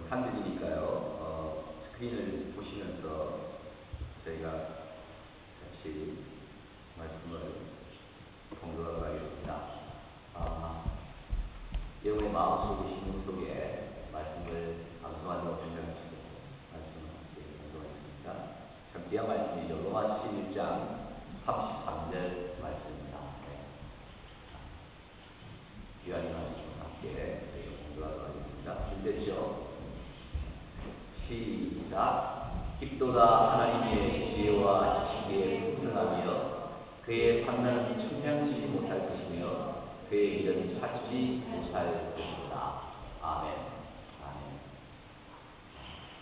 한들이니까요. 스크린을 보시면서 저희가 같이 말씀을 공부하도록 하겠습니다. 여러분의 마음속에 심령 속에 말씀을 방송하려고 생각하시고 말씀을 함께 공부하겠습니다. 참 귀한 말씀이죠. 로마서 11장 33절 말씀입니다. 귀한 말씀을 함께 공부하도록 하겠습니다. 준비되시죠? 시작. 깊도다 하나님의 지혜와 지식에 풍성하며 그의 판단은 청량치 못할 것이며 그의 일은 찾지 못할 것이다. 아멘. 아멘.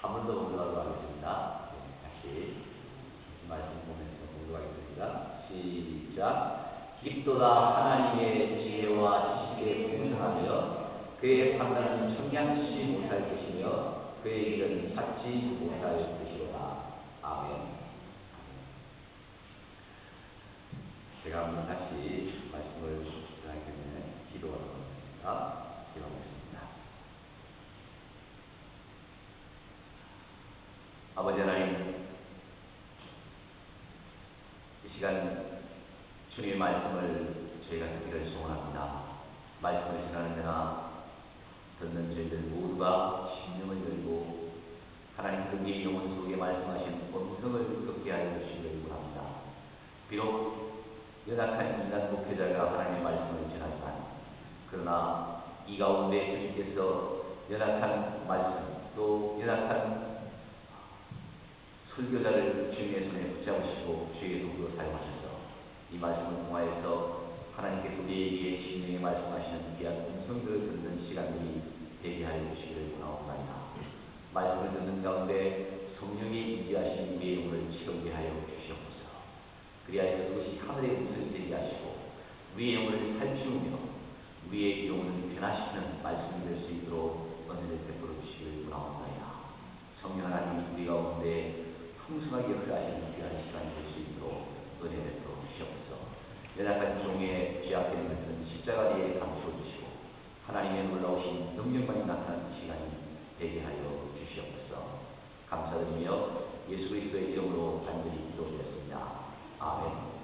한 번 더 공부하도록 하겠습니다. 다시 말씀 보면서 공부하겠습니다. 시작. 깊도다 하나님의 지혜와 지식에 풍성하며 그의 판단은 청량치 못할 것이며 그의 일은 찾지 못할 것이로다. 아멘. 제가 한번 다시 말씀을 전하기 때문에 기도하도록 하겠습니다. 기도하겠습니다. 아버지 하나님, 이 시간 주님의 말씀을 저희가 듣기를 소원합니다. 말씀을 전하는 자나 듣는 저희들 모두가 심령을 열고 하나님 우리의 영혼 속에 말씀하신 음성을 듣게 하여 주시기를 원합니다. 비록 연약한 인간 목회자가 하나님의 말씀을 전하지만 그러나 이 가운데 주님께서 연약한 말씀 또 연약한 설교자를 주님의 손에 붙잡으시고 주의 도구로 사용하셔서 이 말씀을 통하여서 하나님께서 우리에게 심령에 말씀하시는 귀한 음성들을 듣는 시간들이 되게 하여 주시기를 원하옵나이다. 말씀을 듣는 가운데 성령의 인지하신 우리의 영혼을 채우게 하여 주시옵소서. 그리하여 그것이 하늘의 음성이 되게 하시고 우리의 영혼을 살피우며 우리의 영혼을 변화시키는 말씀이 될 수 있도록 은혜를 베풀어 주시기를 원하옵나이다. 성령 하나님 우리 가운데 풍성하게 역사하시는 귀한 시간이 될 수 있도록 은혜 베풀어 주시옵소서. 연약한 종의 죄악된 것은 십자가 뒤에 감추어주시고 하나님의 놀라우신 능력만이 나타나는 시간이 되게 하여 주시옵소서. 감사드리며 예수 그리스도의 이름으로 간절히 기도드렸습니다. 아멘.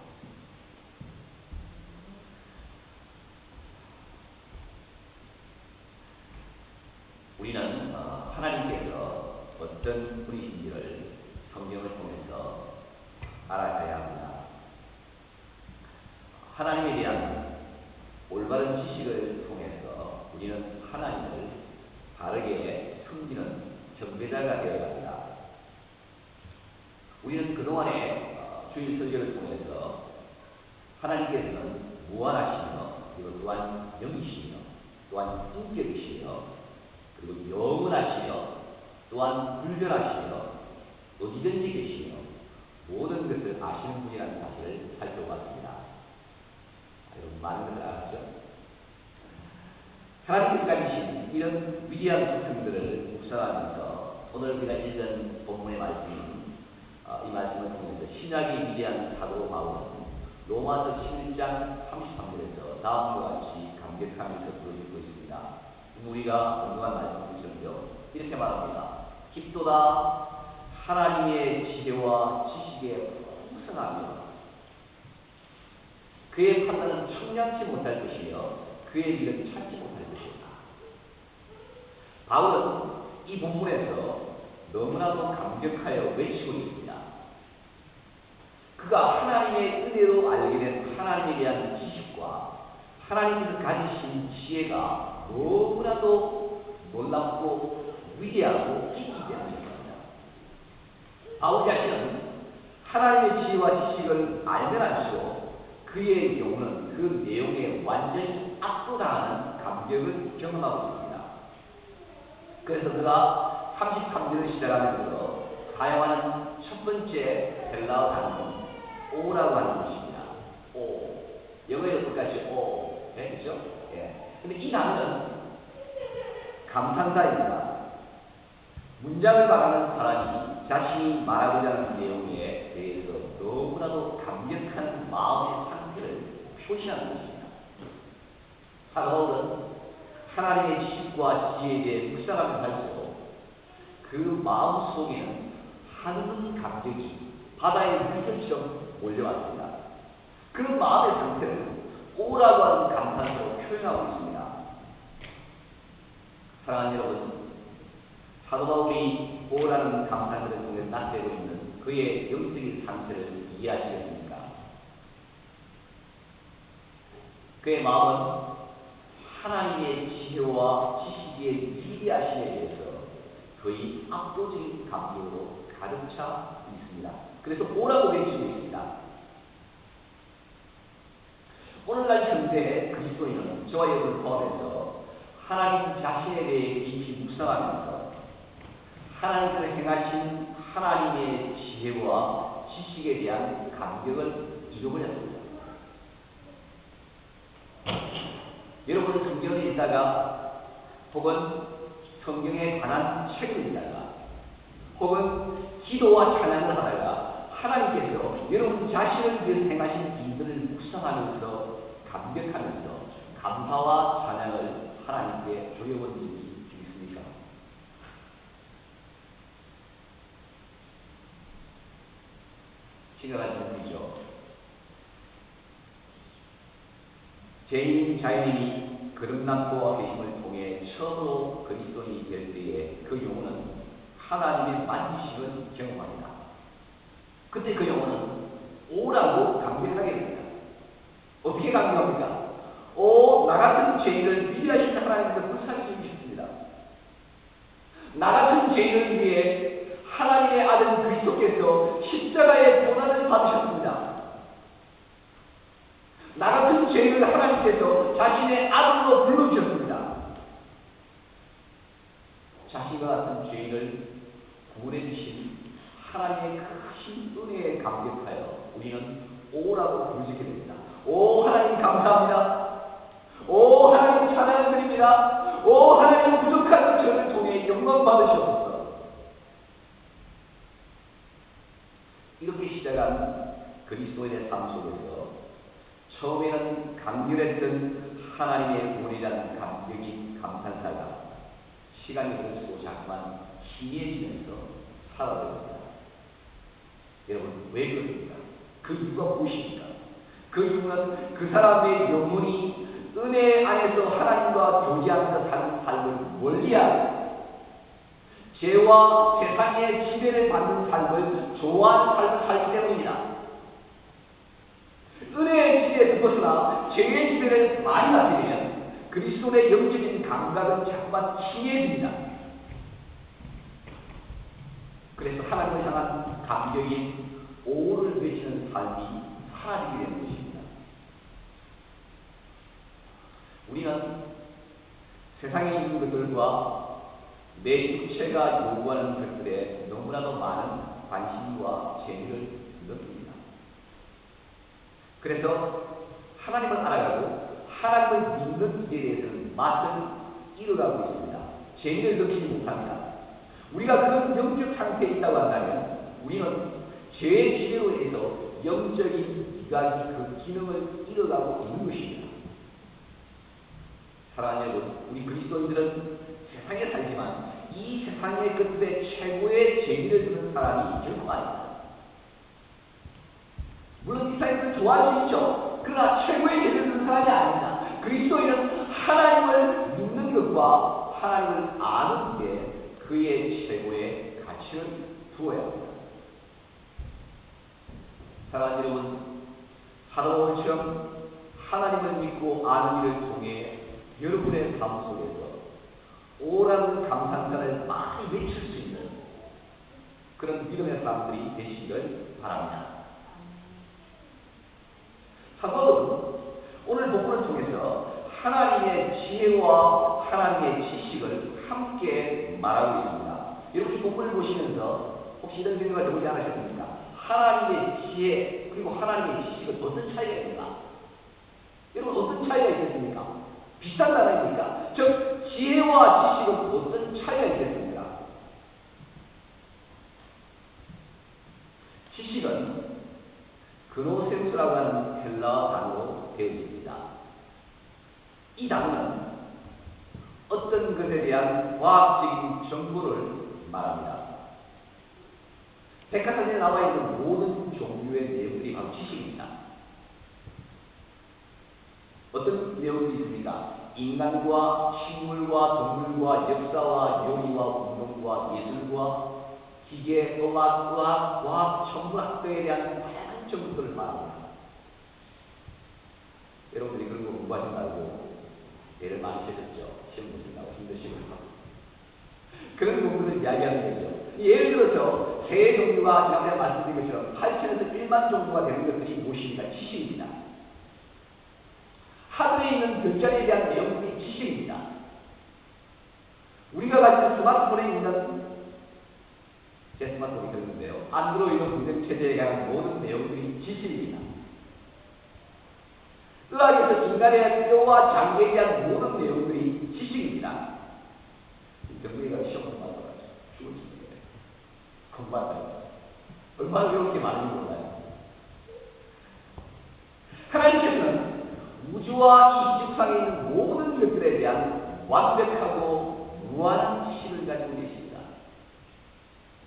우리는 하나님께서 어떤 분이신지를 성경을 통해서 알아가야 합니다. 하나님에 대한 올바른 지식을 통해서 우리는 하나님을 바르게 섬기는 경배자가 되어야 합니다. 우리는 그동안에 주일 설교를 통해서 하나님께서는 무한하시며 그리고 또한 영이시며 또한 인격이시며 그리고 영원하시며 또한 불변하시며 어디든지 계시며 모든 것을 아시는 분이라는 사실을 살펴봤습니다. 여러분 많은 것을 알았죠? 하나님께서 가지신 이런 위대한 특성들을 묵상하면서 오늘 우리가 읽은 본문의 말씀인 이 말씀을 통해서 신약의 위대한 사도 바울은 로마서 11장 33절에서 다음과 같이 감격하면서 보여주고 있습니다. 우리가 공부한 말씀이죠. 이렇게 말합니다. 깊도다 하나님의 지혜와 지식에 풍성하며 그의 판단은 청량치 못할 것이며 그의 길은 찾지 못할 것이다. 바울은 이 본문에서 너무나도 감격하여 외치고 있습니다. 그가 하나님의 은혜로 알게 된 하나님에 대한 지식과 하나님께서 가지신 지혜가 너무나도 놀랍고 위대하고 있기 때문입니다. 바울 자신은 하나님의 지혜와 지식을 알면 알수록 그의 영혼은 그 내용에 완전히 압도당하는 감격을 경험하고 있습니다. 그래서 그가 33절을 시작하면서 사용하는 첫 번째 헬라어 단어는 오라고 하는 것입니다. 오. 영어에도 똑같이 오. 네, 그렇죠? 예. 근데 이 단어는 감탄사입니다. 문장을 말하는 사람이 자신이 말하고자 하는 내용에 대해서 너무나도 감격한 마음의 상태를 표시하는 것입니다. 사도 바울은 하나님의 지식과 지혜에 대해 묵상하면 할수록 그 마음 속에는 하늘 감격이 바다의 물결처럼 몰려왔습니다. 그 마음의 상태를 오라고 하는 감탄으로 표현하고 있습니다. 사랑하는 여러분, 사도 바울이 오라는 감탄들을 통해 나타내고 있는 그의 영적인 상태를 이해하시겠습니까? 그의 마음은 하나님의 지혜와 지식의 위대하심에 대해서 거의 압도적인 감격으로 가득 차 있습니다. 그래서 오라고 외치고 있습니다. 오늘날 현대 그리스도인은 저와 여러분을 포함해서 하나님 자신에 대해 깊이 묵상하면서 하나님께서 행하신 하나님의 지혜와 지식에 대한 감격을 잃어버렸습니다. 여러분은 성경을 읽다가 혹은 성경에 관한 책을 읽다가 혹은 기도와 찬양을 하다가 하나님께서 여러분 자신을 위해 행하신 일들을 묵상하면서 감격하면서 감사와 찬양을 하나님께 드려본 적이 있습니까? 심각한 질문이죠. 죄인 자연인이 거듭남고 계심을 통해 처음으로 그리스도인이 될 때에 그 영혼은 하나님의 만지심을 경험합니다. 그때 그 영혼은 오라고 감격하게 됩니다. 어떻게 감격합니까? 나 같은 죄인을 위대하신 하나님께서 불쌍히 여기셨습니다. 나 같은 죄인을 위해 하나님의 아들 그리스도께서 십자가의 고난을 받으셨습니다. 나 같은 죄인을 하나님께서 자신의 아들로 불러주셨습니다. 자신과 같은 죄인을 구원해 주신 하나님의 크신 은혜에 감격하여 우리는 오라고 부르짖게 됩니다. 오 하나님 감사합니다. 오 하나님 찬양드립니다. 오 하나님 부족한 저를 통해 영광 받으시옵소서. 이렇게 시작한 그리스도인의 삶 속에서 처음에는 강렬했던 하나님의 구원이라는 감격이 감탄사가 시간이 흐를수록 자꾸만 희미해지면서 사라집니다. 여러분 왜 그럽니까? 그 이유가 무엇입니까? 그 이유는 그 사람의 영혼이 은혜 안에서 하나님과 교제하면서 사는 삶을 멀리하고 죄와 세상의 지배를 받는 삶을 좋아하는 삶을 살기 때문입니다. 은혜의 지배에 그것으나 죄의 지배를 많이 받게 되면 그리스도의 영적인 감각은 자꾸만 희미해집니다. 그래서 하나님을 향한 감격인 오를 외치는 삶이 사라지게 되는 것입니다. 우리는 세상에 있는 것들과 내 육체가 요구하는 것들에 너무나도 많은 관심과 재미를 느낍니다. 그래서 하나님을 알아가고 하나님을 믿는 일에 대해서는 맛을 잃어가고 있습니다. 재미를 느끼지 못합니다. 우리가 그런 영적 상태에 있다고 한다면 우리는 죄의 지배로 인해서 영적인 미각이 그 기능을 잃어가고 있는 것입니다. 사랑하는 여러분, 우리 그리스도인들은 세상에 살지만 이 세상의 끝에 최고의 재미를 두는 사람이 결코 아닙니다. 물론 이 사람들을 좋아할 수 있죠. 그러나 최고의 재미를 두는 사람이 아닙니다. 그리스도인은 하나님을 믿는 것과 하나님을 아는 게 그의 최고의 가치를 두어야 합니다. 사랑하는 여러분, 사도 바울처럼 하나님을 믿고 아는 일을 통해 여러분의 삶 속에서 오라는 감탄사를 많이 외칠 수 있는 그런 믿음의 사람들이 되시길 바랍니다. 사도는 오늘 본문을 통해서 하나님의 지혜와 하나님의 지식을 함께 말하고 있습니다. 여러분 이 본문을 보시면서 혹시 이런 생각을 해보지 않으셨습니까? 하나님의 지혜 그리고 하나님의 지식은 어떤 차이가 있는가? 여러분 어떤 차이가 있겠습니까? 비슷한 단어입니까? 즉 지혜와 지식은 어떤 차이가 있겠습니까? 지식은 그노센스라고 하는 헬라어 단어로 되어 있습니다. 이 단어는 어떤 것에 대한 과학적인 정보를 말합니다. 백과사전에 나와 있는 모든 종류의 내용들이 바로 지식입니다. 어떤 내용이 있습니까? 인간과 식물과 동물과 역사와 요리와 운동과 예술과 기계, 음악, 의학, 과학, 천문학도에 대한 다양한 정보들을 말합니다. 여러분들이 그런 거 공부하지 말고 애를 많이 쓰셨죠? 시험 보신다고 힘드시고 그런 공부를 이야기하는 거죠. 예를 들어서 새 종류가 지난번에 말씀드린 것처럼 8천에서 1만 종류가 되는 것들이 무엇입니까? 지식입니다. 하늘에 있는 별자리에 대한 내용들이 지식입니다. 우리가 가지고 스마트폰에 있는 제 스마트폰이 그런데요. 안드로이드 운전체제에 관한 모든 내용들이 지식입니다. 의학에서 인간의 뼈와 장기에 대한 모든 내용들이 지식입니다. 병리가 시험 공부하다가 죽을 수 있어요. 공부하다가 얼마나 외울 게 많은지 몰라요. 하나님께서는 우주와 이 지구상에 있는 모든 것들에 대한 완벽하고 무한한 지식을 가지고 계십니다.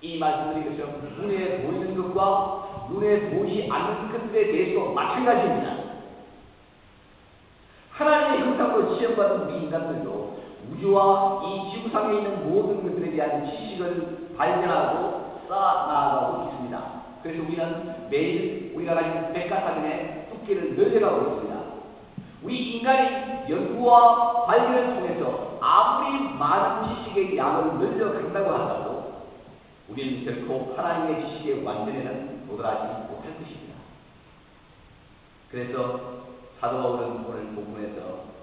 이 말씀드린 것처럼 눈에 보이는 것과 눈에 보이지 않는 것들에 대해서도 마찬가지입니다. 하나님의 형상으로 지음받은 우리 인간들도 우주와 이 지구상에 있는 모든 것들에 대한 지식을 발견하고 쌓아나가고 있습니다. 그래서 우리는 매일 우리가 가진 백과사전의 두께를 늘려가고 있습니다. 우리 인간이 연구와 발견을 통해서 아무리 많은 지식의 양을 늘려간다고 하더라도 우리는 결코 하나님의 지식의 완전에는 도달하지 못할 것입니다. 그래서 사도 바울은 오늘 본문에서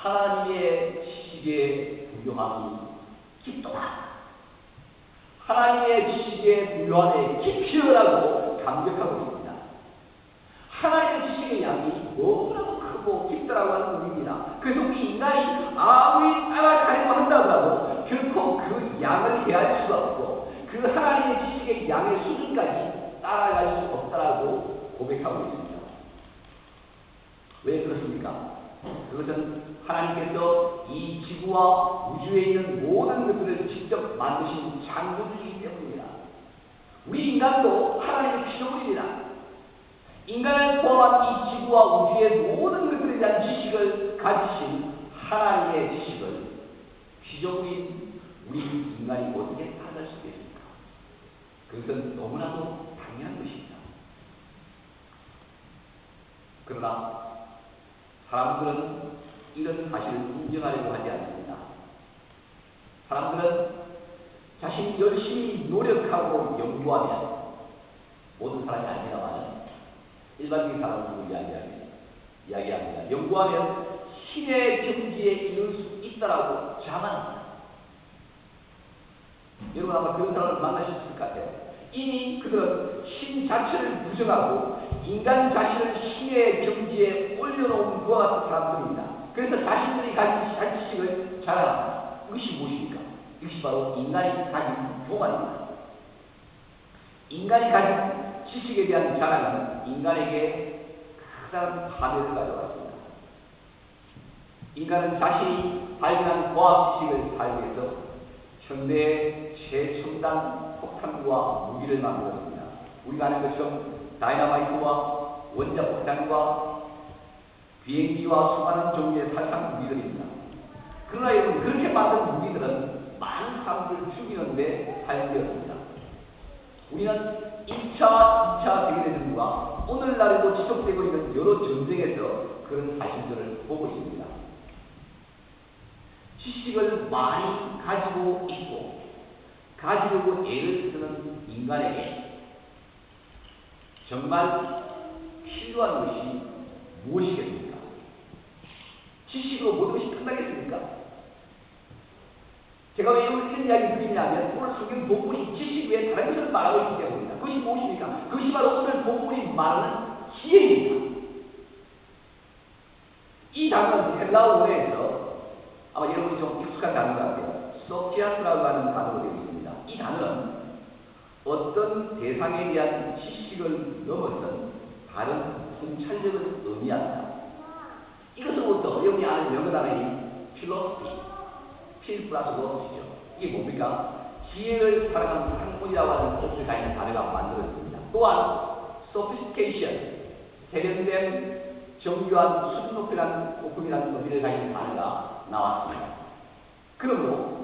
하나님의 지식의 부요함이 깊도다. 하나님의 지식의 부요함에 깊이라고 감격하고 있습니다. 하나님의 지식의 양이 너무나도 크고 깊다라고 하는 의미입니다. 그래서 우리 인간이 아무리 따라가려고 한다고 결코 그 양을 헤아릴 수가 없고 그 하나님의 지식의 양의 수준까지 따라갈 수 없다라고 고백하고 있습니다. 왜 그렇습니까? 그것은 하나님께서 이 지구와 우주에 있는 모든 것들을 직접 만드신 창조주이기 때문입니다. 우리 인간도 하나님의 피조물입니다. 인간을 포함한 이 지구와 우주의 모든 것들에 대한 지식을 가지신 하나님의 지식을 피조물인 우리 인간이 어떻게 따라갈 수 있겠습니까? 그것은 너무나도 당연한 것입니다. 그러나 사람들은 이런 사실을 인정하려고 하지 않습니다. 사람들은 자신이 열심히 노력하고 연구하면 모든 사람이 아니라면 일반적인 사람들을 이야기합니다. 연구하면 신의 경지에 이를 수 있다라고 자만합니다. 여러분 아마 그런 사람을 만나셨을 것 같아요. 이미 그들은 신 자체를 부정하고 인간 자신을 신의 경지에 올려놓은 그와 같은 사람들입니다. 그래서 자신들이 가진 지식을 자랑합니다. 이것이 무엇입니까? 이것이 바로 인간이 가진 교만입니다. 인간이 가진 지식에 대한 자랑은 인간에게 가장 파멸을 가져왔습니다. 인간은 자신이 발견한 과학 지식을 사용해서 현대의 최첨단 폭탄과 무기를 만들었습니다. 우리가 아는 것처럼 다이너마이트와 원자폭탄과 비행기와 수많은 종류의 살상 무기들입니다. 그러나 여러분 그렇게 만든 무기들은 많은 사람들을 죽이는데 사용되었습니다. 우리는 1차, 2차 세계대전과 오늘날에도 지속되고 있는 여러 전쟁에서 그런 사실들을 보고 있습니다. 지식을 많이 가지고 있고 가지려고 애를 쓰는 인간에게 정말 필요한 것이 무엇이겠습니까? 지식으로 모든 것이 끝나겠습니까? 제가 왜 이런 이야기 드리냐면 오늘 성경 본문이 지식 외에 다른 것을 말하고 있기 때문입니다. 그것이 무엇입니까? 그것이 바로 오늘 본문이 말하는 지혜입니다. 이 단어는 헬라어 원어에서 아마 여러분이 좀 익숙한 단어인 것 같아요. 소키아스라고 하는 단어로 되어 있습니다. 이 단어는 어떤 대상에 대한 지식을 넘어선 다른 통찰력을 의미합니다. 이것으로부터 여러분이 아는 영어 단어인 필로소피, 필 플러스 로스죠. 이게 뭡니까? 지혜를 사랑하는 학문이라고 하는 뜻을 가진 단어가 만들어집니다. 또한 sophistication, 세련된 정교한 수준 높음이라는 의미를 가진 단어가 나왔습니다. 그러므로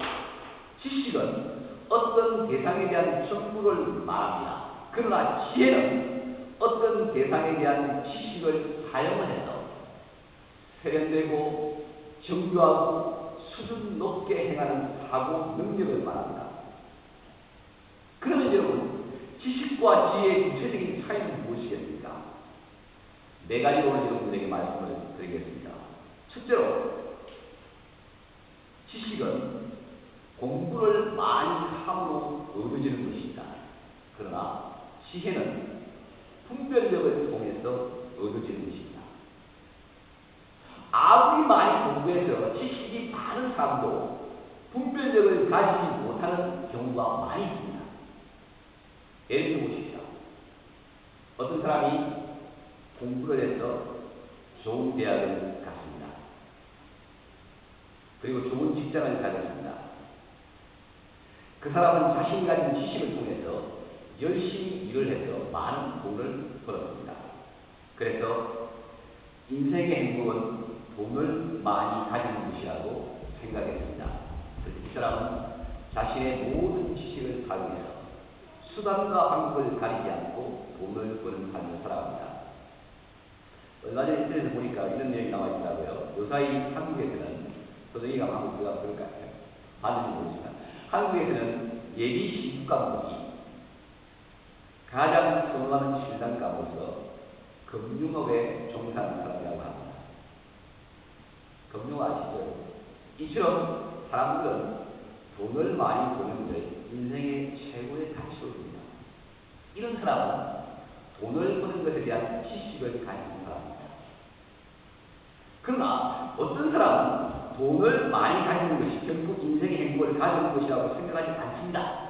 지식은 어떤 대상에 대한 정보를 말합니다. 그러나 지혜는 어떤 대상에 대한 지식을 사용을 해서 세련되고 정교하고 수준 높게 행하는 사고 능력을 말합니다. 그러면 여러분, 지식과 지혜의 구체적인 차이는 무엇이겠습니까? 네 가지로 오늘 여러분들에게 말씀을 드리겠습니다. 첫째로, 지식은 공부를 많이 함으로 얻어지는 것입니다. 그러나 지혜는 분별력을 통해서 얻어지는 것입니다. 아무리 많이 공부해서 지식이 많은 사람도 분별력을 가지지 못하는 경우가 많이 있습니다. 예를 들어 보십시오. 어떤 사람이 공부를 해서 좋은 대학을 갔습니다. 그리고 좋은 직장을 가졌습니다. 그 사람은 자신이 가진 지식을 통해서 열심히 일을 해서 많은 돈을 벌었습니다. 그래서 인생의 행복은 돈을 많이 가지는 것이라고 생각했습니다. 그래서 이 사람은 자신의 모든 지식을 사용해서 수단과 방법을 가리지 않고 돈을 버는 삶을 살아갑니다. 얼마 전에 인터넷에 보니까 이런 내용이 나와 있더라고요. 요사이 한국에서는, 소정이가 한국가 그럴 것 같아요. 반드시 모르지만, 한국에서는 예비 시집 과목이 가장 선호하는 신상 과목으로 금융업에 종사하는 사람이라고 합니다. 금융 아시죠? 이처럼 사람들은 돈을 많이 버는 것을 인생의 최고의 가치로 봅니다. 이런 사람은 돈을 버는 것에 대한 지식을 가진 사람입니다. 그러나 어떤 사람은 돈을 많이 가지는 것이 결국 인생의 행복을 가져오는 것이라고 생각하지 않습니다.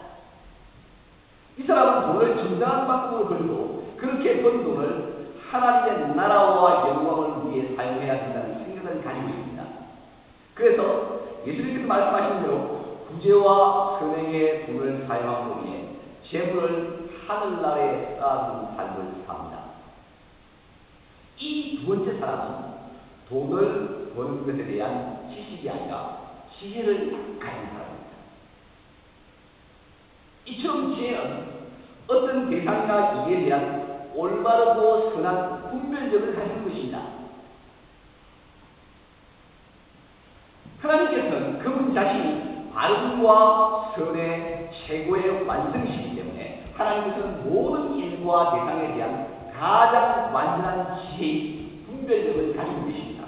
이 사람은 돈을 정당한 방법으로 벌고 그렇게 번 돈을 하나님의 나라와 영광을 위해 사용해야 된다는 생각을 가지고 있습니다. 그래서 예수님께서 말씀하신 대로 구제와 선행의 돈을 사용함으로 인해 재물을 하늘나라에 쌓아두는 삶을 삽니다. 이 두 번째 사람은 돈을 버는 것에 대한 지식이 아니라 지혜를 가진 사람입니다. 이처럼 지혜는 어떤 대상이나 이에 대한 올바르고 선한 분별력을 가지는 것입니다. 하나님께서는 그분 자신이 바름과 선의 최고의 완성이시기 때문에 하나님께서는 모든 일과 대상에 대한 가장 완전한 지혜의 분별력을 가지고 계십니다.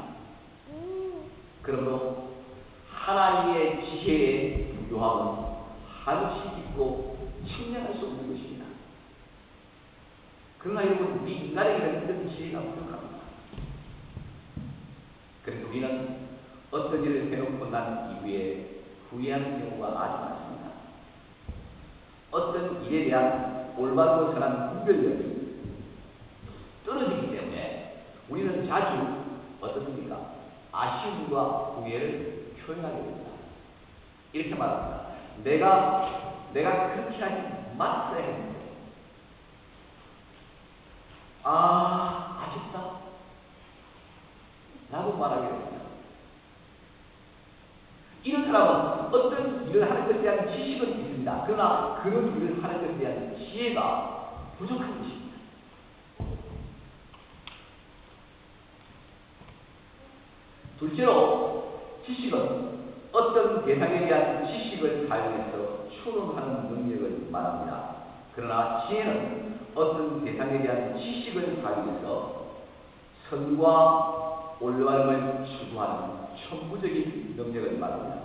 그러므로 하나님의 지혜의 부요함은 한없이 깊고 측량할 수 없는 것입니다. 그러나 여러분, 우리 인간에게는 이런 지혜가 부족합니다. 그래서 우리는 어떤 일을 해놓고 난 이후에 후회하는 경우가 아주 많습니다. 어떤 일에 대한 올바르고 선한 분별력이 떨어지기 때문에 우리는 자주 어떻습니까? 아쉬움과 후회를 표현하게 됩니다. 이렇게 말합니다. 내가 그렇게 하지 말았어야 했는데, 아쉽다 라고 말하게 됩니다. 이런 사람은 어떤 일을 하는 것에 대한 지식은 있습니다. 그러나 그런 일을 하는 것에 대한 지혜가 부족한 것입니다. 둘째로, 지식은 어떤 대상에 대한 지식을 사용해서 추론하는 능력을 말합니다. 그러나 지혜는 어떤 대상에 대한 지식을 사용해서 선과 올바름을 추구하는 천부적인 능력을 말합니다.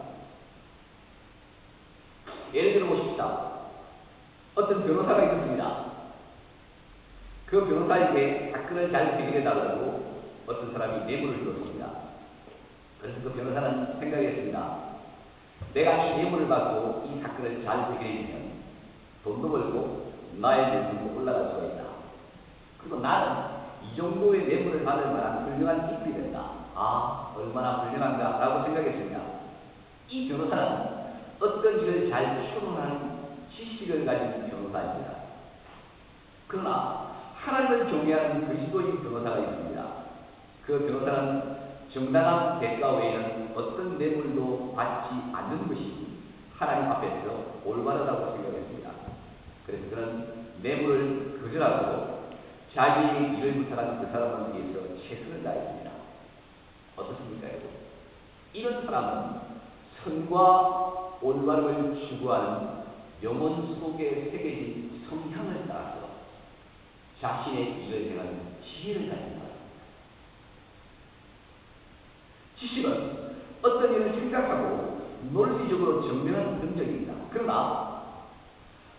예를 들어 보십시다. 어떤 변호사가 있었습니다. 그 변호사에게 사건을 잘 해결해 달라고 어떤 사람이 뇌물을 줬습니다. 그래서 그 변호사는 생각했습니다. 내가 이 뇌물을 받고 이 사건을 잘 해결해주면 돈도 벌고 나의 명성도 올라갈 수가 있다. 그리고 나는 이 정도의 뇌물을 받을 만한 훌륭한 인물이 된다. 얼마나 훌륭한가 라고 생각했습니다. 이 변호사는 어떤 일을 잘 추론하는 지식을 가진 변호사입니다. 그러나 하나님을 경외하는 그리스도인 변호사가 있습니다. 그 변호사는 정당한 대가 외에는 어떤 뇌물도 받지 않는 것이 하나님 앞에서 올바르다고 생각했습니다. 그래서 그는 뇌물을 거절하고 자기의 일을 부탁한 그 사람을 위해서 최선을 다했습니다. 어떻습니까? 이런 사람은 선과 올바름을 추구하는 영혼 속에 새겨진 성향을 따라서 자신의 일을 행하는 지혜를 가진 사람입니다. 지식은 어떤 일을 생각하고 논리적으로 증명하는 능력입니다. 그러나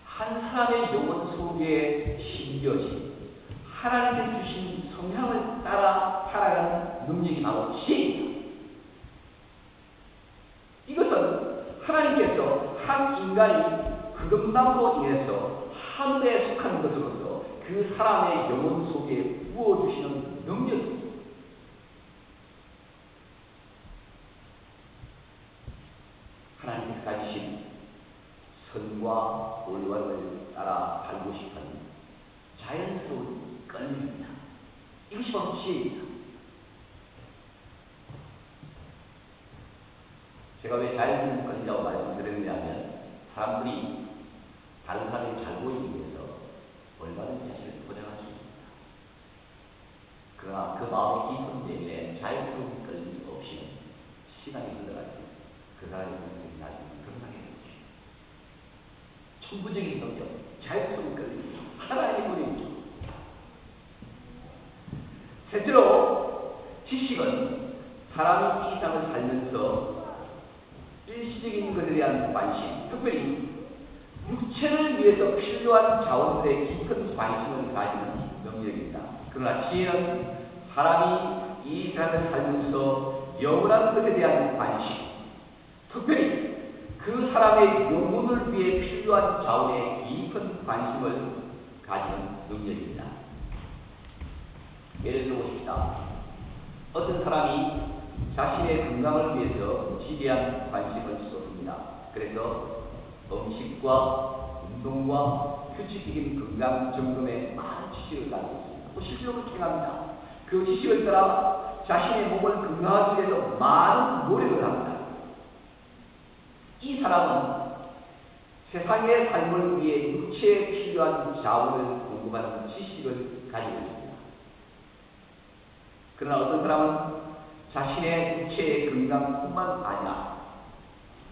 한 사람의 영혼 속에 심겨진 하나님의 주신 성향을 따라 살아가는 능력이 바로 지혜입니다. 이것은 하나님께서 한 인간이 거듭남으로 인해서 하늘에 속하는 것으로서 그 사람의 영혼 속에 부어주시는 능력입니다. 하나님께서 가지신 선과 올바름을 따라 살고 싶은 자연스러운 끌림입니다. 이것이 바로 지혜입니다. 제가 왜 자연스러운 끌림이라고 말씀드렸냐면 사람들이 다른 사람이 잘 보이기 위해서 얼마든지 자신을 포장할 수 있습니다. 그러나 그 마음의 깊은 때문에 자연스러운 끌림이 없이는 신앙이 흘러가지 그 사람의 모습이 나중에 드러나게 되죠. 천부적인 능력, 자연스러운 끌림, 하나님의 끌림이죠. 셋째로 지식은 사람이 이 세상을 살면서 일시적인 것에 대한 관심, 특별히 육체를 위해서 필요한 자원들에 깊은 관심을 가지는 능력입니다. 그러나 지혜는 사람이 이 세상을 살면서 영원한 것에 대한 관심, 특별히 그 사람의 영혼을 위해 필요한 자원에 깊은 관심을 가지는 능력입니다. 예를 들어보십시다. 어떤 사람이 자신의 건강을 위해서 지대한 관심을 쏟습니다. 그래서 음식과 운동과 규칙적인 건강 점검에 많은 지식을 가지고 있습니다. 또 실제로 그렇게 합니다. 그 지식을 따라 자신의 몸을 건강하기 위해서 많은 노력을 합니다. 이 사람은 세상의 삶을 위해 육체에 필요한 자원을 공급하는 지식을 가지고 있습니다. 그러나 어떤 사람은 자신의 육체의 건강뿐만 아니라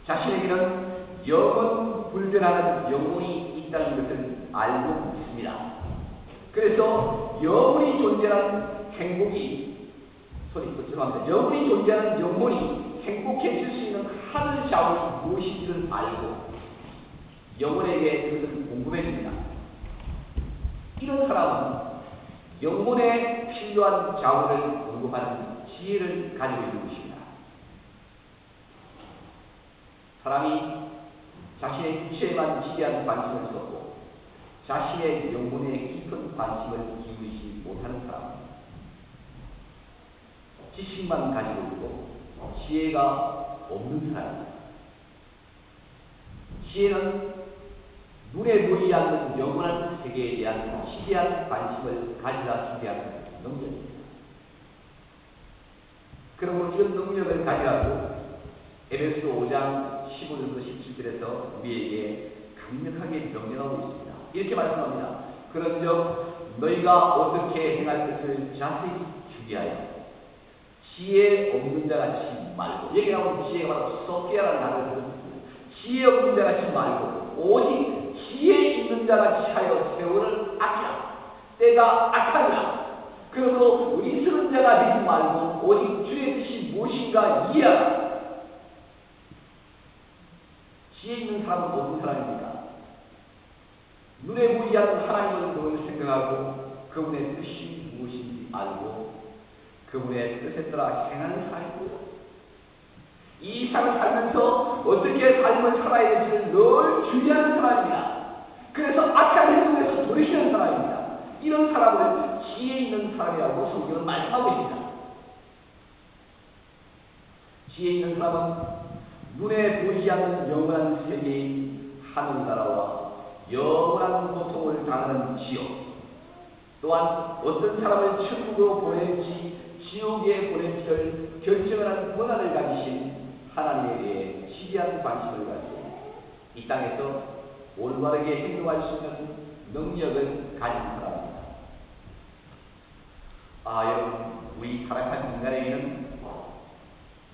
자신에게는 영원 불변하는 영혼이 있다는 것을 알고 있습니다. 그래서 영혼이 존재하는 행복이 영혼이 존재하는 영혼이 행복해질 수 있는 하늘 자원이 무엇인지를 알고 영혼에게 그것을 공급해줍니다. 이런 사람은 영혼에 필요한 자원을 공급하는 지혜를 가지고 있는 것입니다. 사람이 자신의 육체에만 지대한 관심을 쏟고 자신의 영혼에 깊은 관심을 기울이지 못하는 사람은 지식만 가지고 있고 지혜가 없는 사람입니다. 지혜는 눈에 보이지 않는 영원한 세계에 대한 지대한 관심을 가지라 준비하는 능력입니다. 그러므로 이런 능력을 가지라고 에베소서 5장 15절부터 17절에서 우리에게 강력하게 명령하고 있습니다. 이렇게 말씀합니다. 그런즉 너희가 어떻게 행할 것을 자세히 주의하여 지혜 없는 자 같이 말고, 여기 나오는 지혜가 바로 소피아라는 단어를 들었습니다. 지혜 없는 자 같이 말고 오직 지혜 있는 자 같이 하여 세월을 아끼라. 때가 악하니라. 그러므로 의스러운 자가 되지 말고 오직 주의 뜻이 무엇인가 이해하라. 지혜 있는 사람은 어떤 사람입니까? 눈에 보이지 않는 하나님을 늘 생각하고 그분의 뜻이 무엇인지 알고 그분의 뜻에 따라 행하는 사람입니다. 이 삶을 살면서 어떻게 삶을 살아야 될지를 늘 주의하는 사람입니다. 그래서 악한 행동에서 돌이키는 사람입니다. 이런 사람을 지혜 있는 사람이라고 성경은 말씀하고 있습니다. 지혜 있는 사람은 눈에 보이지 않는 영원한 세계인 하늘나라와 영원한 고통을 당하는 지옥, 또한 어떤 사람을 천국으로 보낼지 지옥에 보낼지를 결정하는 권한을 가지신 하나님에 대해 지대한 관심을 가지고 이 땅에서 올바르게 행동할 수 있는 능력을 가진 사람입니다. 여러분, 우리 타락한 인간에게는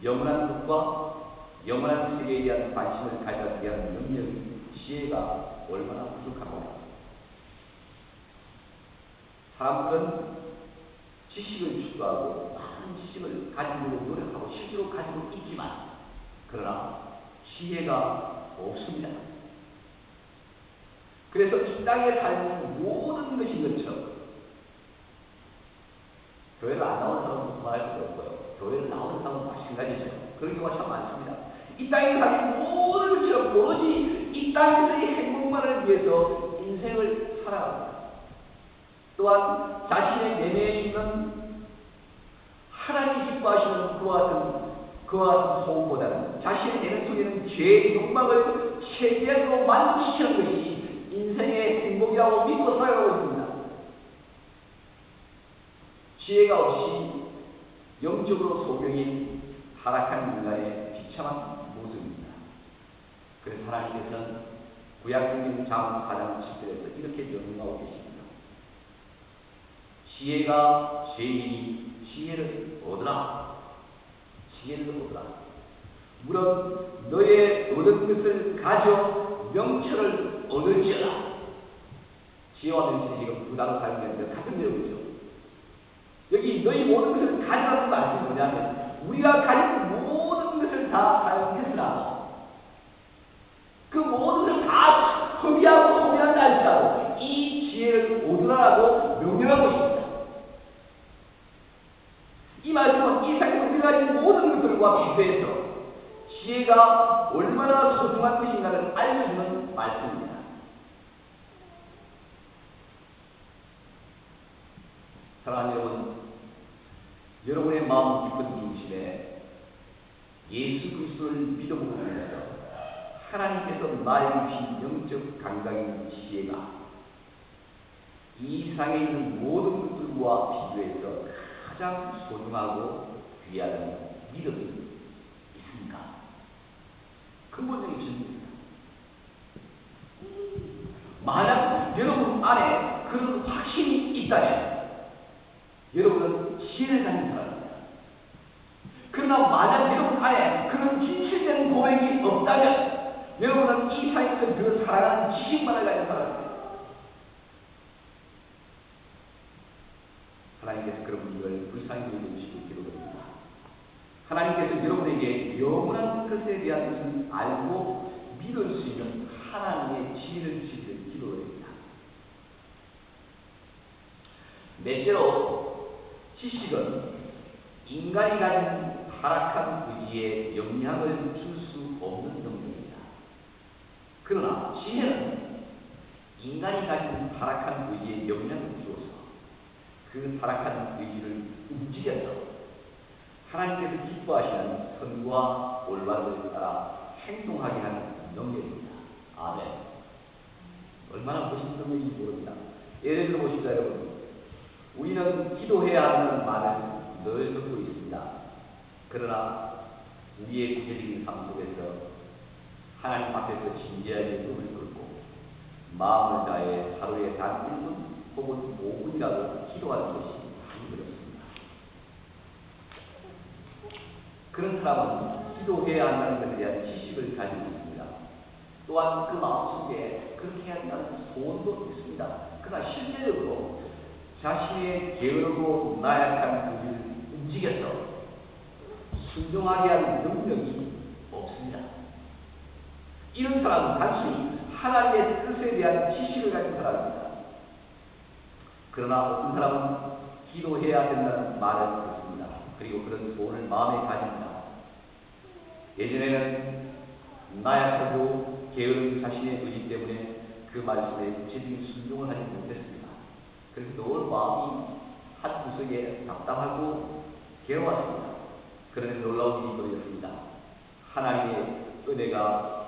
영원한 것과 영원한 세계에 대한 관심을 가져가게 하는 능력이, 지혜가 얼마나 부족합니다. 사람들은 지식을 추구하고 많은 지식을 가지려고 노력하고 실제로 가지고 있지만, 그러나 지혜가 없습니다. 그래서 이 땅에 살는 모든 것인 것처럼, 교회를 안 나오는 사람은 말할 수도 없고요. 교회를 나오는 사람은 마찬가지죠. 그런 경우가 참 많습니다. 이 땅에 살는 모든 것처럼 오로지 이 땅에서의 행복만을 위해서 인생을 살아갑니다. 또한 자신의 내면에 있는 하나님이 기뻐하시는 그와 같은 소원보다는 자신의 내면 속에 있는 죄의 욕망을 최대한으로 만족시키는 것이 인생의 행복이라고 믿고 살아가고 있습니다. 지혜가 없이 영적으로 소경인 타락한 인간의 비참한 모습입니다. 그래서 하나님께서는 구약성경 잠언 4장 7절에서 이렇게 명령하고 계십니다. 지혜가 죄인이 지혜를 얻으라. 지혜를 얻으라. 물론 너의 얻은 것을 가져 명철을 얻을지어다. 지혜와 명철이 지금 부담을 사용하는데 같은 내용이죠. 여기 너희 모든 것을 가져라는 말씀이 뭐냐면, 우리가 가진 모든 것을 다 사용했으나 그 모든 것을 다 소비하고 소비한다 할지라도 이 지혜를 얻으라고 명령하고 있습니다. 이 말씀은 이 세상에 우리가 가진 모든 것들과 비교해서 지혜가 얼마나 소중한 것인가를 알려주는 말씀입니다. 사랑하는 여러분, 여러분의 마음 깊은 중심에 예수 그리스도를 믿음으로 인해서 하나님께서 나에게 주신 영적 감각인 지혜가 이 세상에 있는 모든 것들과 비교해서 가장 소중하고 귀한 믿음이 있습니까? 근본적인 질문입니다. 만약 여러분 안에 그런 확신이 있다면 여러분은 지혜를 가진 사람입니다. 그러나 만약 여러분 안에 그런 진실된 고백이 없다면 여러분은 이 세상에서 그 사랑하는 지식만을 가진 사람입니다. 하나님께서 그런 분들을 불쌍히 여겨주시고 기도드립니다. 하나님께서 여러분에게 영원한 것에 대한 것을 알고 믿을 수 있는 하나님의 지혜를 주시기를 기도드립니다. 넷째로, 지식은 인간이 가진 타락한 의지에 영향을 줄 수 없는 능력입니다. 그러나 지혜는 인간이 가진 타락한 의지에 영향을 주어서 그 타락한 의지를 움직여서 하나님께서 기뻐하시는 선과 올바름을 따라 행동하게 하는 능력입니다. 아멘. 얼마나 멋있는 능력인지 모릅니다. 예를 들어 보십시오, 여러분. 우리는 기도해야 한다는 말을 늘 듣고 있습니다. 그러나 우리의 구체적인 삶 속에서 하나님 앞에서 진지하게 눈을 뚫고 마음을 다해 하루에 단 1분 혹은 5분이라도 기도하는 것이 많이 어렵습니다. 그런 사람은 기도해야 한다는 것에 대한 지식을 가지고 있습니다. 또한 그 마음속에 그렇게 해야 한다는 소원도 있습니다. 그러나 실제적으로 자신의 게으르고 나약한 의지를 움직여서 순종하게 하는 능력이 없습니다. 이런 사람은 단순히 하나님의 뜻에 대한 지식을 가진 사람입니다. 그러나 어떤 사람은 기도해야 된다는 말을 듣습니다. 그리고 그런 소원을 마음에 가집니다. 예전에는 나약하고 게으른 자신의 의지 때문에 그 말씀에 구체적인 순종을 하지 못했습니다. 그래서 늘 마음이 한 구석에 답답하고 괴로웠습니다. 그런데 놀라운 일이 벌어졌습니다. 하나님의 은혜가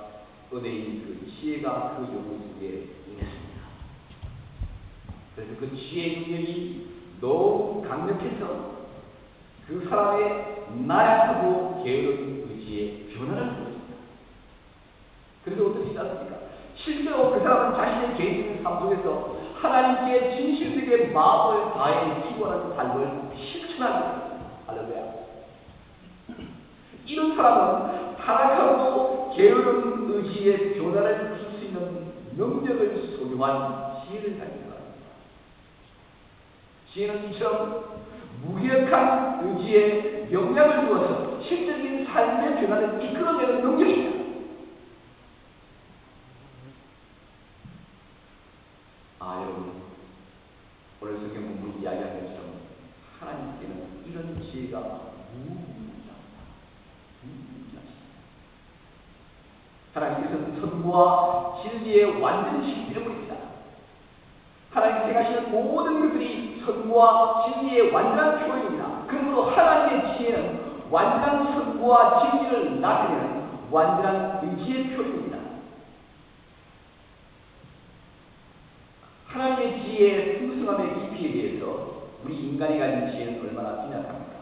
의대인 그 지혜가 그 영혼 속에 임했습니다. 그래서 그 지혜의 능력이 너무 강력해서 그 사람의 나약하고 게으른 의지에 변화를 보였습니다. 그래서 어떻게 있지 않습니까? 실제로 그 사람은 자신의 개인적인 삶 속에서 하나님께 진실되게 마음을 다해 기도하는 삶을 실천하게 됩니다. 할렐루야. 이런 사람은 타락하고 게으른 의지의 변화를 줄 수 있는 능력을 소유한 지혜를 가진 사람입니다. 지혜는 이처럼 무기력한 의지에 영향을 주어서 실질적인 삶의 변화를 이끌어내는 능력입니다. 여러분, 오늘 성경 본문이 이야기한 것처럼 하나님께는 이런 지혜가 무궁무진합니다. 하나님께서는 선과 진리의 완전 신비를 보입니다. 하나님께 행하시는 모든 것들이 선과 진리의 완전한 표현입니다. 그러므로 하나님의 지혜는 완전한 선과 진리를 나타내는 완전한 의지의 표현입니다. 하나님의 지혜의 풍성함의 깊이에 대해서 우리 인간이 가진 지혜는 얼마나 빈약합니까?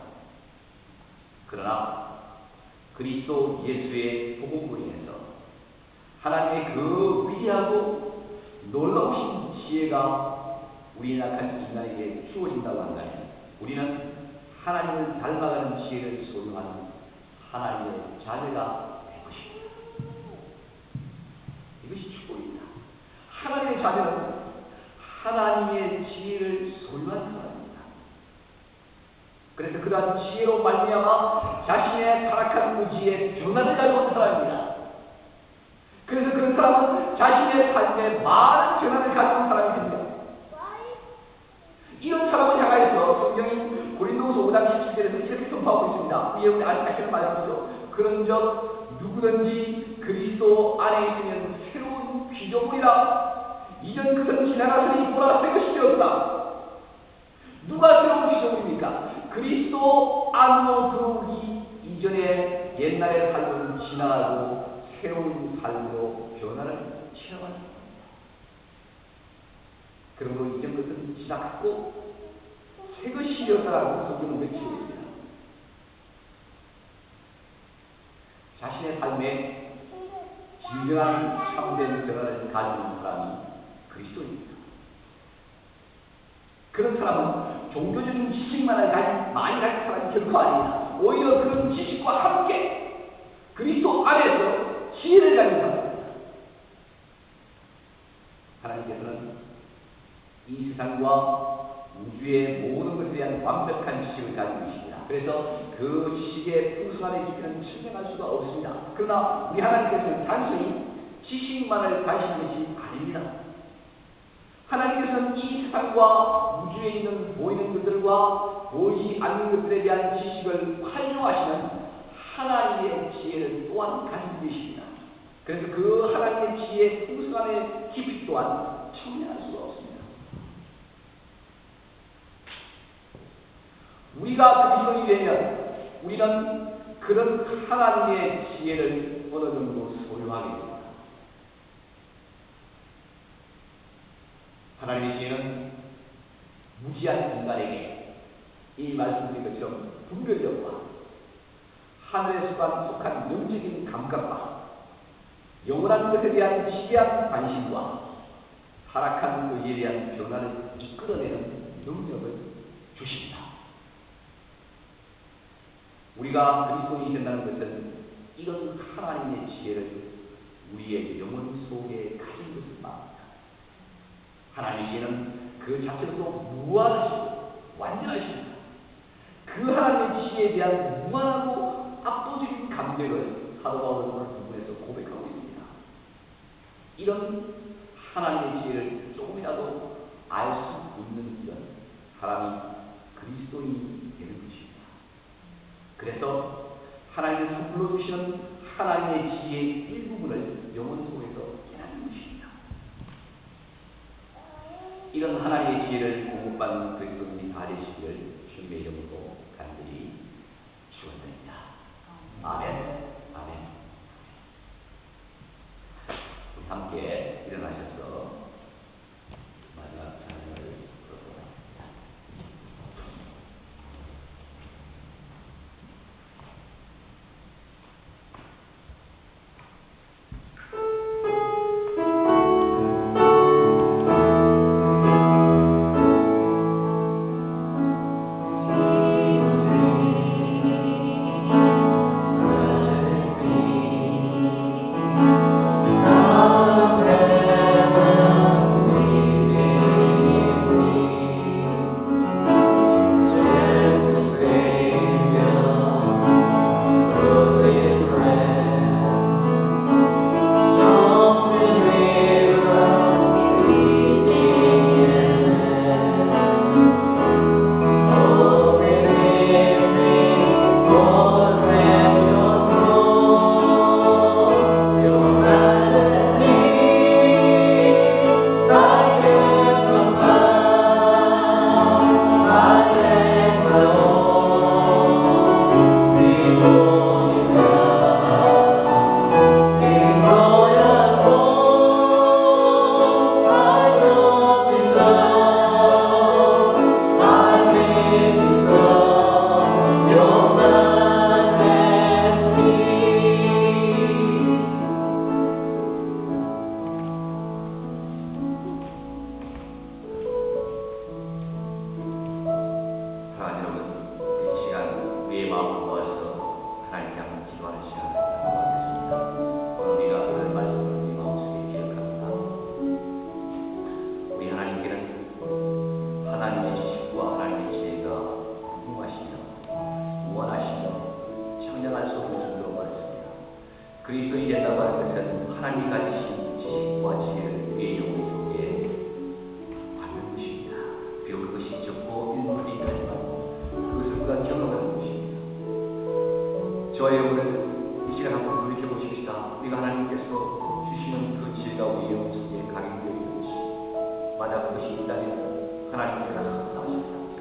그러나 그리스도 예수의 복음으로 인해서 하나님의 그 위대하고 놀라우신 지혜가 우리 약한 인간에게 주어진다고 한다면 우리는 하나님을 닮아가는 지혜를 소유하는 하나님의 자녀가 될 것입니다. 이것이 축복입니다. 하나님의 자녀는 하나님의 지혜를 소유한 사람입니다. 그래서 그러한 지혜로 말미암아 자신의 타락한 의지에 변화를 가져온 사람입니다. 그래서 그 사람은 자신의 삶에 많은 변화를 가져온 사람이 됩니다. 이런 사람을 향하여서 성경이 고린도후서 5장 17절에서 이렇게 선포하고 있습니다. 위에 우리 아시는 말씀이죠. 그런즉 누구든지 그리스도 안에 있으면 새로운 피조물이라. 이전 그것은 지나갔으니 보라 새 것이 되었다. 누가 새로운 피조물입니까? 그리스도 안으로 들어오기 이전에 옛날의 삶은 지나가고 새로운 삶으로 변화를 체험하는 겁니다. 그러므로 이전 것은 지나갔고 새 것이 되었다라고 성경은 외치고 있습니다. 자신의 삶에 진정한 참된 변화를 가진 사람이 그리스도입니다. 그런 사람은 종교적인 지식만을 많이 가진 사람이 결코 아닙니다. 오히려 그런 지식과 함께 그리스도 안에서 지혜를 가진 사람입니다. 하나님께서는 이 세상과 우주의 모든 것에 대한 완벽한 지식을 가지고 계십니다. 그래서 그 지식의 풍성함의 깊이는 측량할 수가 없습니다. 그러나 우리 하나님께서는 단순히 지식만을 가지신 것이 아닙니다. 하나님께서는 이 세상과 우주에 있는 보이는 것들과 보이지 않는 것들에 대한 지식을 활용하시는 하나님의 지혜를 또한 가지고 계십니다. 그래서 그 하나님의 지혜의 풍성함의 깊이 또한 청량할 수가 없습니다. 우리가 그리스도인이 되면 우리는 그런 하나님의 지혜를 어느 정도 소유하게 됩니다. 하나님의 지혜는 무지한 인간에게 이 말씀드린 것처럼 분별력과 하늘에 속한 영적인 감각과 영원한 것에 대한 지대한 관심과 타락한 의에 대한 변화를 이끌어내는 능력을 주십니다. 우리가 그리스도인이 된다는 것은 이런 하나님의 지혜를 우리의 영혼 속에 가진 것을 말합니다. 하나님의 지혜는 그 자체로도 무한하시고 완전하십니다. 그 하나님의 지혜에 대한 무한하고 압도적인 감격을 사도 바울은 오늘 본문에서 고백하고 있습니다. 이런 하나님의 지혜를 조금이라도 알 수 있는 이런 사람이 그리스도인이 되는 것입니다. 그래서 하나님을 선물로 주시는 하나님의 지혜의 일부분을 영혼 속에서 깨닫는 것입니다. 이런 하나님의 지혜를 공급받는 그리스도인이 다 되시기를 주님의 이름으로 간절히 축원드립니다. 아멘. 아멘.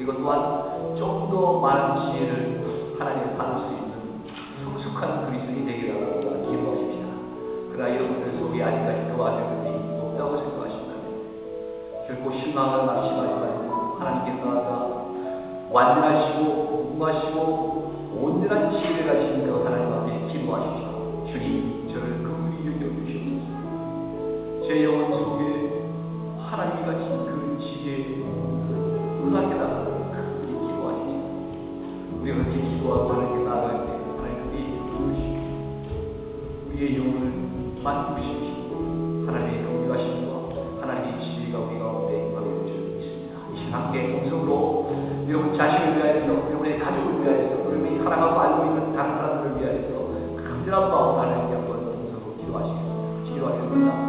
그리고 또한 좀 더 많은 지혜를 하나님의 받을 수 있는 성숙한 그리스도인이 되게 달라고 기도하십시다. 그러나 여러분들 속에 아직까지 그와 같은 것이 없다고 생각하신다면 결코 실망을 낙심하지 말고 하나님께 나아가 완전하시고 무궁하시고 온전한 지혜를 가진 그 하나님 앞에 기도하십시오. 주님, 저를 긍휼히 여겨주시옵소서. 제 영혼 속에 하나님이 가진 그 지혜에 응하게 달라고 긍휼히 기도하십시오. 우리가 그렇게 기도하고 하나님께 나아갈 때 하나님께 도우시고 우리의 영혼을 만드시고 하나님의 긍휼하심과 하나님의 지혜가 우리 가운데 임하게 줄 있습니다. 이 시간 함께 음성으로 여러분 자신을 위하여서, 여러분의 가족을 위하여서, 여러분이 사랑하고 알고 있는 다른 사람들을 위하여서 간절한 마음으로 하나님께 한번 음성으로 기도하겠습니다.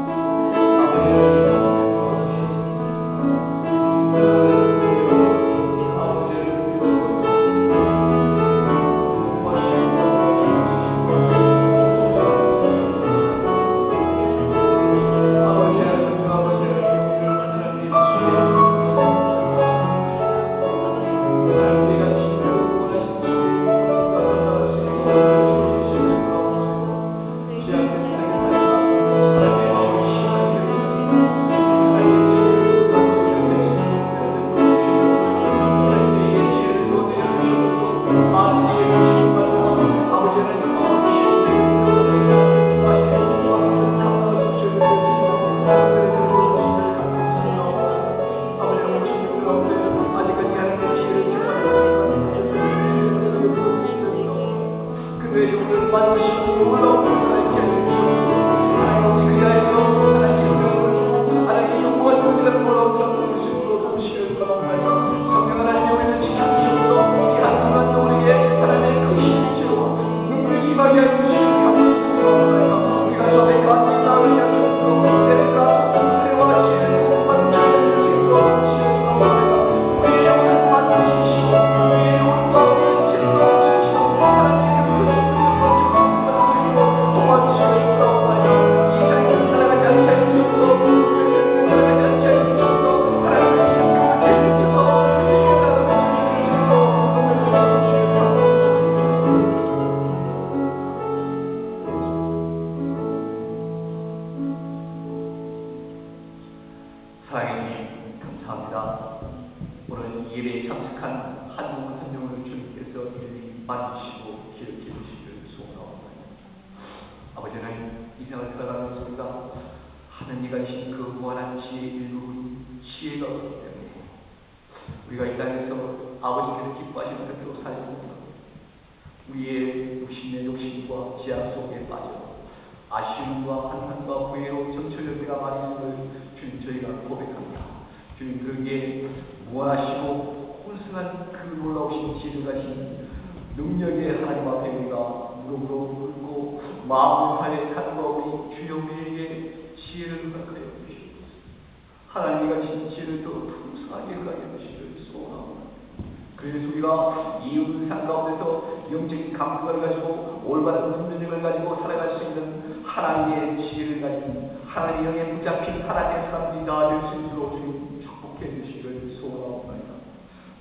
그래서 우리가 이웃 삶 가운데서 영적인 감각을 가지고 올바른 분별력을 가지고 살아갈 수 있는 하나님의 지혜를 가진 하나님의 영에 붙잡힌 하나님의 사람들이 다 될 수 있도록 주님 축복해 주시기를 소원하옵나이다.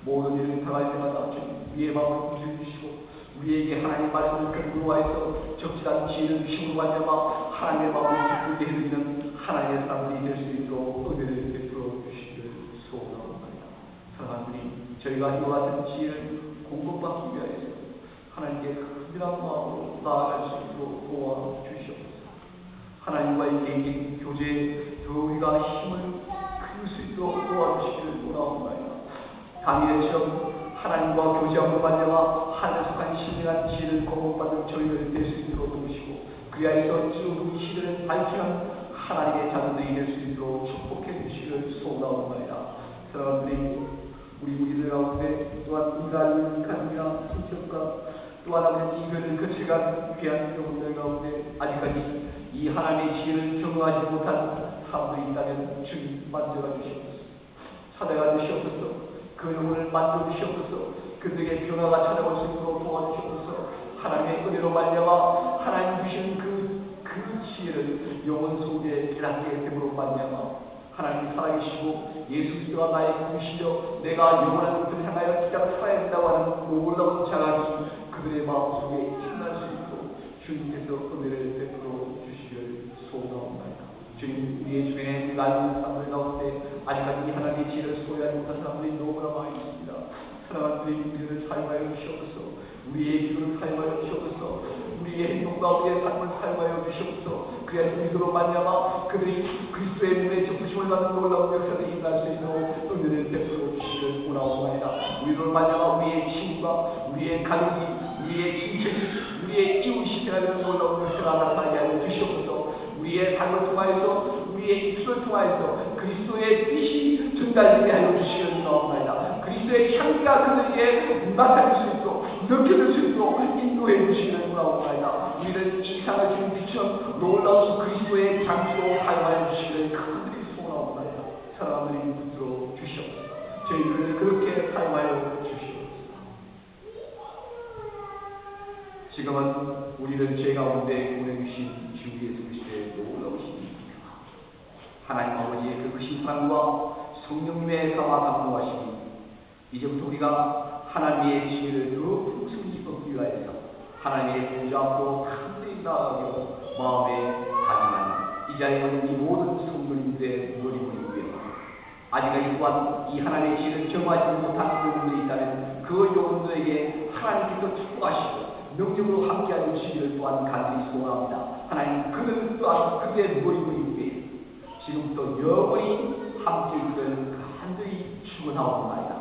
모든 일을 당할 때마다 주님 우리의 마음을 부여주시고 우리에게 하나님의 말씀을 근거하여서 적절한 지혜를 주심으로 말미암아 하나님의 마음을 기쁘게 해드리는 하나님의 사람들이 될 수 있도록 은혜를 베풀어 주시기를 소원하옵나이다. 사랑하는 우리 저희가 이와 같은 지혜를 공급받기 위하여서 하나님께 극진한 마음으로 나아갈 수 있도록 도와주시옵소서. 하나님과의 개인적인 교제에 더 우리가 힘을 클 수 있도록 도와주시기를 원하옵나이다. 다니엘처럼 하나님과 교제함으로 말미암아 하늘에서 간 신령한 지혜를 공급받는 저희들 될 수 있도록 도우시고 그리하여서 쭉 이 시대를 밝히는 하나님의 자녀들이 될 수 있도록 축복해 주시기를 소원하옵나이다. 사랑하는 우리들 가운데 또한 인간을 가족이나 친척과 또한 아버지 이별을 거쳐간 귀한 여러분들 가운데 아직까지 이 하나님의 지혜를 경험하지 못한 사람들이 있다면 주님 만져가 주시옵소서. 찾아가 주시옵소서. 그 영혼을 만져 주시옵소서. 그들에게 변화가 찾아올 수 있도록 도와주시옵소서. 하나님의 은혜로 말미암아 하나님 주신 그 지혜를 영혼 속에 깨닫게 됨으로 말미암아 하나님 살아계시고 예수 그리스도가 나의 구주시여 내가 영원한 것을 향하여 우리의 인생을 사용하여 주시옵소서. 우리의 기도를 사용하여 주시옵소서. 우리의 행동과 우리의 삶을 사용하여 주시옵소서. 그래서 믿음으로 말미암아 그들이 그리스도의 몸에 접으심을 받는 놀라운 역사를 일어날 수 있도록 은혜를 베풀어 주시기를 원하옵나이다. 우리로 말미암아 우리의 친구가, 우리의 가족이, 우리의 친척이, 우리의 이웃이 되는 놀라운 역사를 나타나게 하여 주시옵소서. 우리의 삶을 통하여서, 우리의 입술을 통하여서 그리스도의 뜻이 전달되게 하여 주시기를 원하옵나이다. 그리스도의 향기가 그들에게 맡아질 수 있도록, 느껴질 수 있도록 인도해 주시기를 원하옵나이다. 우리는 이 세상을 지금 비추는 놀라운 그리스도의 장기로 사용하여 주시기를 간절히 소원하옵나이다. 사랑하는 붙들어 주시옵소서. 저희들을 그렇게 사용하여 주시옵소서. 지금은 우리를 죄 가운데 보내주신 주 예수 그리스도의 놀라우신 하나님 아버지의 그 크신 사랑과 성령님의 사와 감동하심이 이제부터 우리가 하나님의 지혜를 더 풍성히 얻기 위하여서 하나님의 보좌 앞으로 함께 나아가며 마음에 다짐하는 이 자리에 있는 이 모든 성도님들의 머리를 위해 아직까지 또한 이 하나님의 지혜를 경험하지 못한 영혼들이 있다면 그 영혼들에게 하나님께서 축복하시고 능력으로 함께하여 주시기를 또한 간절히 소원합니다. 하나님 그들 또한 그들의 머리를 위해 지금부터 영원히 함께 있기를 간절히 축원하옵나이다.